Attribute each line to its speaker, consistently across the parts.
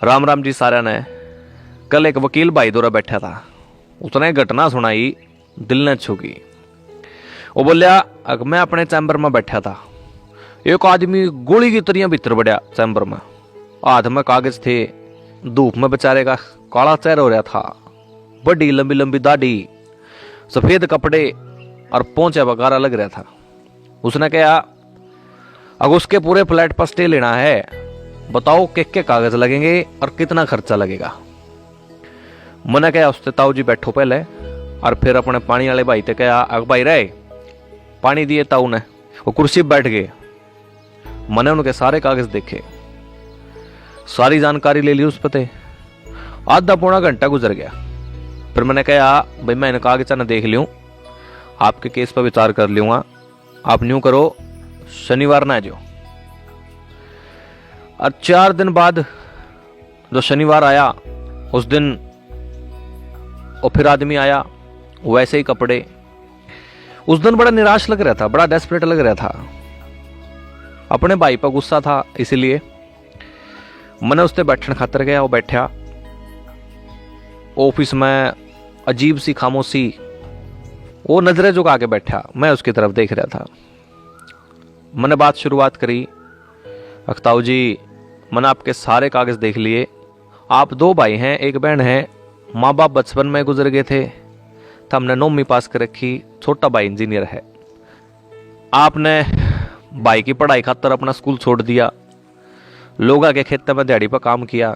Speaker 1: राम राम जी साਰਿਆਂ ने। कल एक वकील भाई दौरा बैठा था, उसने घटना सुनाई, दिल ने छू गई। वो बोलिया मैं अपने चैम्बर में बैठा था, एक आदमी गोली की तरह भीतर बढ़िया चैम्बर में, हाथ में कागज थे, धूप में बेचारे का काला चेहरा हो रहा था, बड़ी लंबी लंबी दाढ़ी, सफेद कपड़े और पोंछा वगैरह लग रहा था। उसने कहा अगर उसके पूरे फ्लैट पर स्टे लेना है, बताओ के कागज लगेंगे और कितना खर्चा लगेगा। मैंने कहा उससे ताऊ जी बैठो पहले, और फिर अपने पानी वाले भाई से कहा अग भाई रहे पानी दिए। ताऊ ने वो कुर्सी पर बैठ गए। मैंने उनके सारे कागज देखे, सारी जानकारी ले ली उस पते। आधा पौना घंटा गुजर गया। फिर मैंने कहा भाई मैं इन कागजा ने देख लूँ, आपके केस पर विचार कर लूँगा, आप न्यू करो शनिवार ना जो। और 4 दिन बाद जो शनिवार आया, उस दिन और फिर आदमी आया, वैसे ही कपड़े। उस दिन बड़ा निराश लग रहा था, बड़ा डेस्परेट लग रहा था, अपने भाई पर गुस्सा था। इसीलिए मैंने उससे बैठने खातर गया। वो बैठा ऑफिस में, अजीब सी खामोशी, वो नजरें झुका के बैठा, मैं उसकी तरफ देख रहा था। मैंने बात शुरुआत करी, अख्ताऊ जी मैंने आपके सारे कागज देख लिए, आप 2 भाई हैं, 1 बहन है, माँ बाप बचपन में गुजर गए थे, तो हमने 9वीं पास कर रखी, छोटा भाई इंजीनियर है। आपने भाई की पढ़ाई खातर अपना स्कूल छोड़ दिया, लोगा के खेत में दिहाड़ी पर काम किया,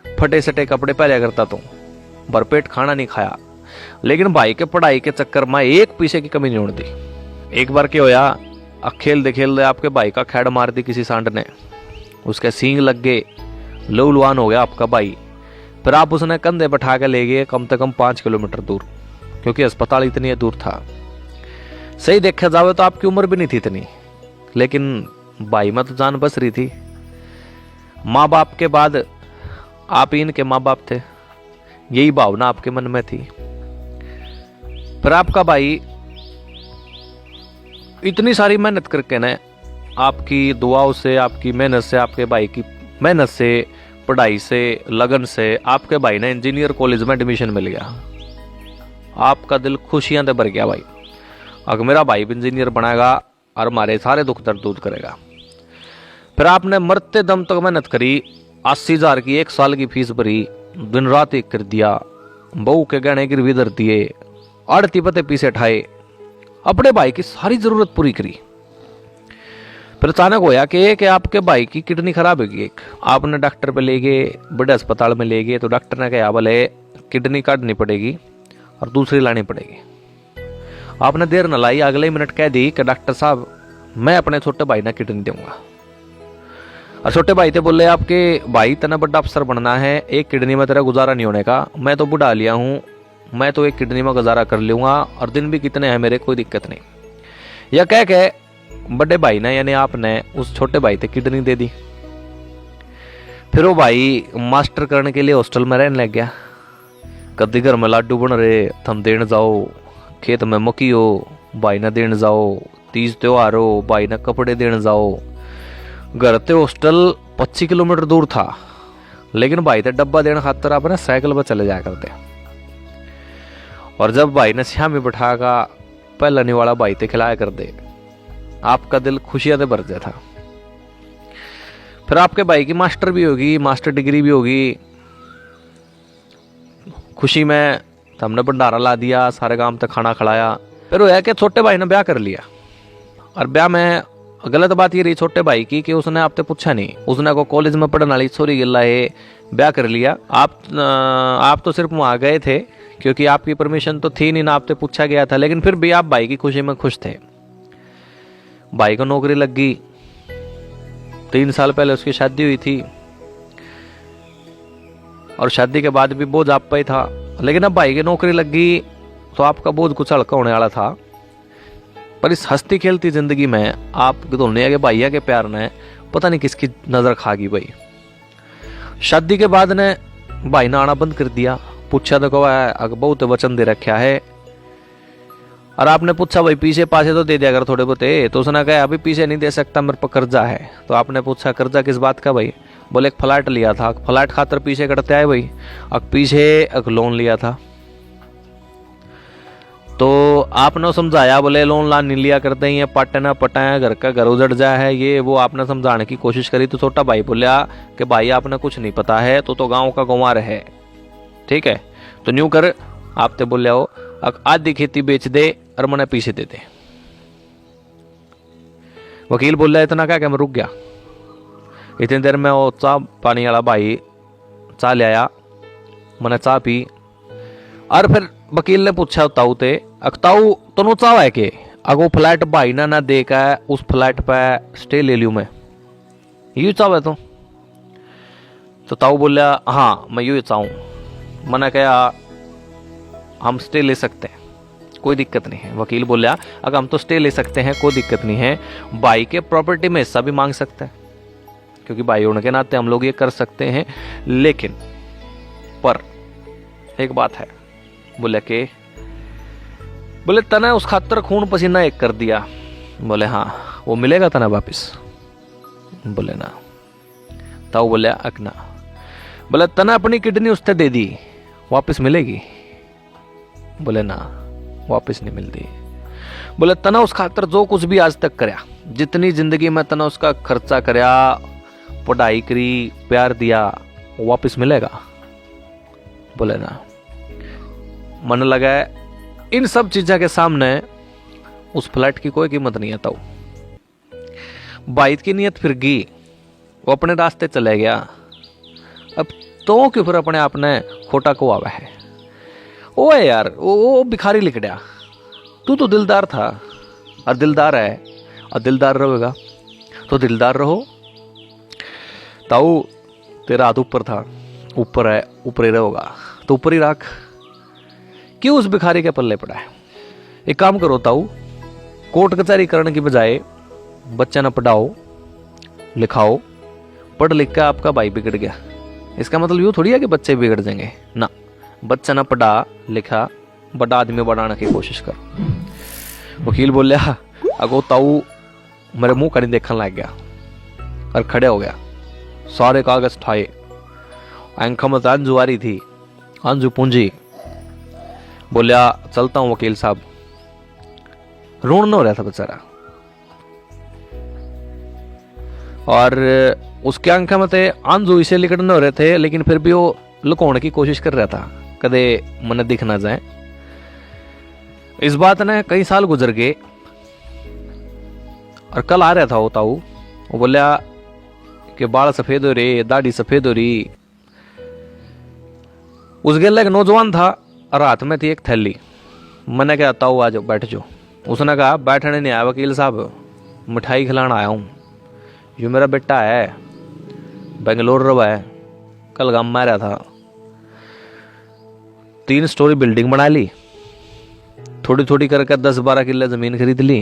Speaker 1: फटे सटे कपड़े पहले करता तो भरपेट खाना नहीं खाया, लेकिन भाई के पढ़ाई के चक्कर में एक पैसे की कमी नहीं होने दी। एक बार क्या होया, खेलते खेलते आपके भाई का खेड़ मार दी किसी सांड ने, उसके सींग लग गए, लहूलुहान हो गया आपका भाई। फिर आप उसने कंधे बैठा के ले गए कम से कम 5 किलोमीटर दूर, क्योंकि अस्पताल इतनी दूर था। सही देखा जावे तो आपकी उम्र भी नहीं थी इतनी, लेकिन भाई में तो जान बस रही थी। माँ बाप के बाद आप ही इनके माँ बाप थे, यही भावना आपके मन में थी। फिर आपका भाई इतनी सारी मेहनत करके ना, आपकी दुआओं से, आपकी मेहनत से, आपके भाई की मेहनत से, पढ़ाई से, लगन से आपके भाई ने इंजीनियर कॉलेज में एडमिशन मिल गया। आपका दिल खुशियां से भर गया भाई, अगर मेरा भाई भी इंजीनियर बनाएगा और हमारे सारे दुख दर्द दूर करेगा। फिर आपने मरते दम तक मेहनत करी, 80,000 की 1 साल की फीस भरी, दिन रात एक कर दिया, बहू के गहने गिरवी धर दिए, आड़ती पते पीछे ठाए, अपने भाई की सारी जरूरत पूरी करी। फिर अचानक होया कि आपके भाई की किडनी खराब होगी। एक आपने डॉक्टर पे ले गए, बड़े अस्पताल में ले गए, तो डॉक्टर ने कहा बोले किडनी काटनी पड़ेगी और दूसरी लानी पड़ेगी। आपने देर न लाई, अगले मिनट कह दी कि डॉक्टर साहब मैं अपने छोटे भाई ने किडनी दूंगा। और छोटे भाई थे बोले आपके भाई तना बड़ा अफसर बनना है, एक किडनी में तेरा गुजारा नहीं होने का, मैं तो बुढ़ा लिया हूँ, मैं तो एक किडनी में गुजारा कर लूंगा, और दिन भी कितने हैं मेरे, कोई दिक्कत नहीं। यह कह के बड़े भाई ने यानी आपने उस छोटे भाई से किडनी दे दी। फिर वो भाई मास्टर करने के लिए हॉस्टल में रहने लग गया। कभी घर में लाडू बन रहे, थम देने जाओ, खेत में मक्की हो भाई ने देने जाओ, तीज त्योहार हो भाई ने कपड़े देने जाओ। घर से हॉस्टल 25 किलोमीटर दूर था, लेकिन भाई थे डब्बा देने खातर आपने साइकिल पर चले जाया करते। और जब भाई ने श्यामी बैठा का पहला निवाला भाई थे खिलाया कर दे, आपका दिल खुशियां से भर गया था। फिर आपके भाई की मास्टर भी होगी, मास्टर डिग्री भी होगी। खुशी में हमने भंडारा ला दिया, सारे गांव तक खाना खिलाया। फिर वो है कि छोटे भाई ने ब्याह कर लिया, और ब्याह में गलत बात ये रही छोटे भाई की कि उसने आपसे पूछा नहीं, उसने को कॉलेज में पढ़ने वाली छोरी गिल्ला है, ब्याह कर लिया। आप तो सिर्फ वहां गए थे क्योंकि आपकी परमिशन तो थी नहीं ना, आपसे पूछा गया था, लेकिन फिर भी आप भाई की खुशी में खुश थे। भाई को नौकरी लग गई, 3 साल पहले उसकी शादी हुई थी, और शादी के बाद भी बोझ आप पे ही था, लेकिन अब भाई की नौकरी लग गई तो आपका बोझ कुछ हल्का होने वाला था। पर इस हंसती खेलती जिंदगी में आप दोनों के भाइया के प्यार ने पता नहीं किसकी नजर खा गई भाई। शादी के बाद ने भाई ने आना बंद कर दिया। पूछा तो कहा बहुत वचन दे रखा है, और आपने पूछा भाई पीछे पासे तो दे दिया अगर थोड़े बहुत, तो उसने कहा अभी पीछे नहीं दे सकता, मेरे पर कर्जा है। तो आपने पूछा कर्जा किस बात का भाई? बोले एक फ्लैट लिया था, फ्लैट खातर पीछे करते आए भाई, अब पीछे एक लोन लिया था। तो आपने समझाया, बोले लोन लान नहीं लिया करते हैं, पटना पटाया घर का घर उजड़ जाए है, ये वो आपने समझाने की कोशिश करी। तो छोटा भाई बोला कि भाई आपने कुछ नहीं पता है, तो गांव का गंवार है, ठीक है, तो न्यू कर आप तो बोले हो आधी खेती बेच दे और मैंने पीछे दे दे। वकील बोला इतना क्या, मैं रुक गया। इतनी देर में वो चाह पानी वाला भाई चाह ले आया, मैंने चाह पी, और फिर वकील ने पूछा ताऊ ते, ताऊ तनु चाह है के अगो फ्लैट भाई ना देखा है, उस फ्लैट पे स्टे ले लियो मैं, यू चाह है तो ताऊ बोला हाँ मैं यू चाहूँ। मैंने कहा हम स्टे ले सकते हैं, कोई दिक्कत नहीं है। वकील बोला अगर हम तो स्टे ले सकते हैं, कोई दिक्कत नहीं है, भाई के प्रॉपर्टी में हिस्सा भी मांग सकते हैं, क्योंकि भाई होने के नाते हम लोग ये कर सकते हैं, लेकिन पर एक बात है। बोले के बोले तना उस खातर खून पसीना एक कर दिया। बोले हाँ वो मिलेगा तना वापिस? बोले ना। ताऊ बोले अकना। बोले तना अपनी किडनी उससे दे दी, वापिस मिलेगी? बोले ना वापिस नहीं मिलती। बोले तना उस खातर जो कुछ भी आज तक करया, जितनी जिंदगी में तना उसका खर्चा करया, पढ़ाई करी, प्यार दिया, वापिस मिलेगा? बोले ना। मन लगा इन सब चीज़ों के सामने उस फ्लैट की कोई कीमत नहीं है। ताऊ भाई की नीयत फिर गई, वो अपने रास्ते चले गया। अब तो क्यों फिर अपने आप ने खोटा को आवा है? ओ यार वो भिखारी लिख गया, तू तो दिलदार था और दिलदार है और दिलदार रहेगा तो दिलदार रहो। ताऊ तेरा हाथ ऊपर था, ऊपर है, ऊपर ही रहोगा तो ऊपर ही रख, क्यों उस भिखारी के पल्ले पड़ा है? एक काम करो ताऊ, कोर्ट कचहरी करने की बजाय बच्चा ना पढ़ाओ लिखाओ, पढ़ लिख कर आपका भाई बिगड़ गया, इसका मतलब यूँ थोड़ी है कि बच्चे बिगड़ जाएंगे ना। बच्चा ना पढ़ा लिखा, बड़ा आदमी बनाने की कोशिश कर। वकील बोलिया अगो ताऊ मेरे मुंह का नहीं देखने लग गया और खड़े हो गया, सारे कागज ठाए, आंखों में आंजू आ रही थी, आंजू पूंजी। बोलिया चलता हूं वकील साहब। रोन न हो रहा था बेचारा, और उसके आंखों में थे आंजू इसे लिकड़ने हो रहे थे, लेकिन फिर भी वो लुकाने की कोशिश कर रहा था, कदे मन दिख ना जाए। इस बात ने कई साल गुजर गए और कल आ रहा था वो ताऊ, वो बोलिया कि बाल सफेद हो रही, दाढ़ी सफेद हो रही। उस गेले एक नौजवान था और हाथ में थी एक थैली। मैंने कहा ताऊ आ जाओ बैठ जाओ। उसने कहा बैठने नहीं आया वकील साहब, मिठाई खिलाना आया हूँ। जो मेरा बेटा है बेंगलोर रहा है, कल गांव में रहा था, 3 स्टोरी बिल्डिंग बना ली, थोड़ी थोड़ी करके 10-12 किले जमीन खरीद ली।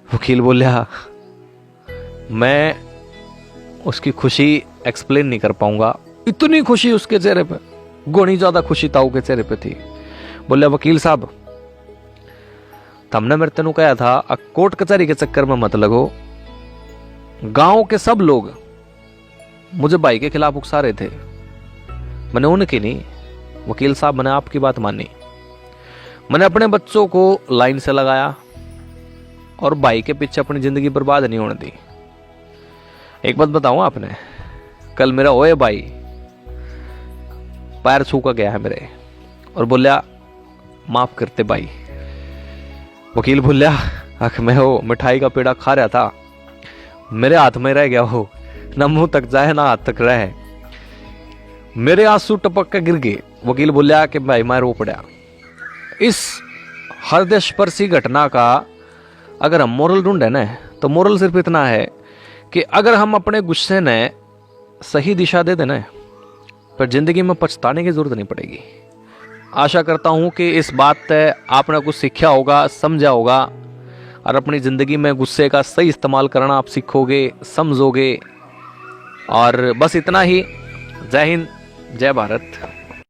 Speaker 1: वकील बोलिया मैं उसकी खुशी एक्सप्लेन नहीं कर पाऊंगा, इतनी खुशी उसके चेहरे पे, गुणी ज्यादा खुशी ताऊ के चेहरे पे थी। बोले वकील साहब तुमने मेरे तेनू कहा था कोर्ट कचहरी के चक्कर में मत लगो। गांव के सब लोग मुझे भाई के खिलाफ उकसा रहे थे, मैंने उनकी नहीं वकील साहब, मैंने आपकी बात मानी। मैंने अपने बच्चों को लाइन से लगाया और भाई के पीछे अपनी जिंदगी बर्बाद नहीं होने दी। एक बात बताऊं आपने, कल मेरा ओए भाई पैर छू का गया है मेरे और बोलिया माफ करते भाई। वकील बोलिया आख मैं हो मिठाई का पेड़ा खा रहा था, मेरे हाथ में रह गया हो, ना मुंह तक जाए ना हाथ तक रहे, मेरे आंसू टपक के गिर गए। वकील बोलिया कि भाई मैं रो पड़ा। इस हृदय स्पर्शी घटना का अगर हम मोरल ढूंढे ना, तो मोरल सिर्फ इतना है कि अगर हम अपने गुस्से ने सही दिशा दे देना, पर जिंदगी में पछताने की जरूरत नहीं पड़ेगी। आशा करता हूं कि इस बात से आपने कुछ सीखा होगा, समझा होगा, और अपनी जिंदगी में गुस्से का सही इस्तेमाल करना आप सीखोगे, समझोगे। और बस इतना ही। जय हिंद, जय भारत।